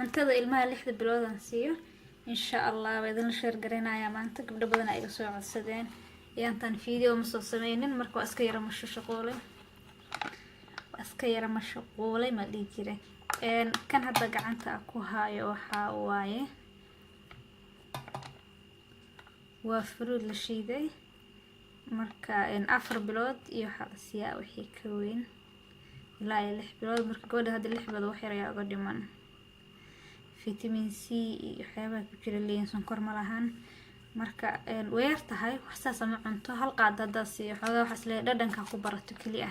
cuntada ilmaha 6 bilood aan siiyo insha Allah way idin share gareynayaa maanta gabdho badan ay iga soo codsadeen yaantan video ma soo sameeynin marka waa iska yara mashquulay ma dhigi jiray kan hadda gacanta ku hayo waxa waaye waa fruit la shiiday marka 4 bilood iyo xalsiya wixii ka weyn ilaa 6 bilood marka gabadha hadda 6 bilood wax yar ayaa uga dhiman vitamin C iyo waxyaabaha ku jira liin sonkor ma lahan marka way tahay wax saas ma cunto hal qaadada si xogaa wax isla dhadhanka ku barato kaliya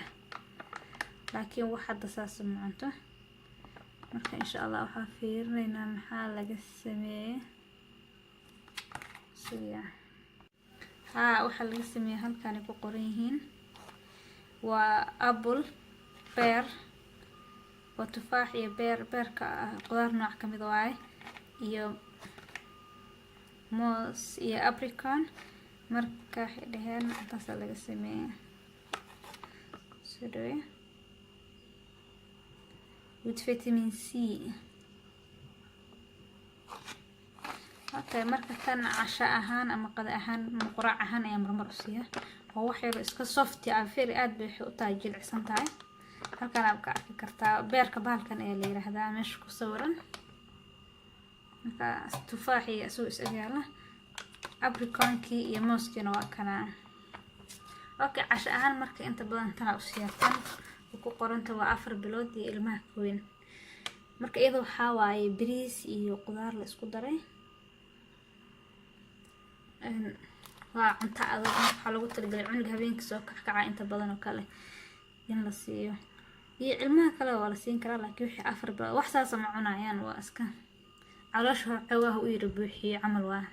laakiin wax hadda saas ma cunto marka insha Allah waxa fiirinaynaa maxaa laga sameeyay siya waxa laga sameeyay halkan ay ku qoran yihiin waa apple pear tufaax iyo beerka qudaar nooc kamid ah iyo moos iyo apricot marka xidheen taas laga sameeyay sidoo with vitamin C marka tan casha ahaan ama qada ahaan quraac ahaan ay marmar u siiya oo wax yar iska soft ah very aad bay u tahay jilicsan tahay halkan aad ka arki kartaa beerka bahalkan ee la yiraahdaa meesha ku sawiran marka tufaaxi soo isagaala apricot iyo mooskina waa kana casha ahaan marka inta badan tan u siiyatan ku qoranta waa 4 bilood iyo ilmaha weyn marka iyadoo waxa waaye bariis iyo qudaar la isku daray waa cunto adag waxa lagu talagalay cunuga habeenkii soo kaca inta badan oo kale in la siiyo iyo ilmaha kale waa la siin karaa laakiin wixii 4 bilood wax saas ma cunayaan waa iska caloosha xoogaha u yiri buuxiyo camal waa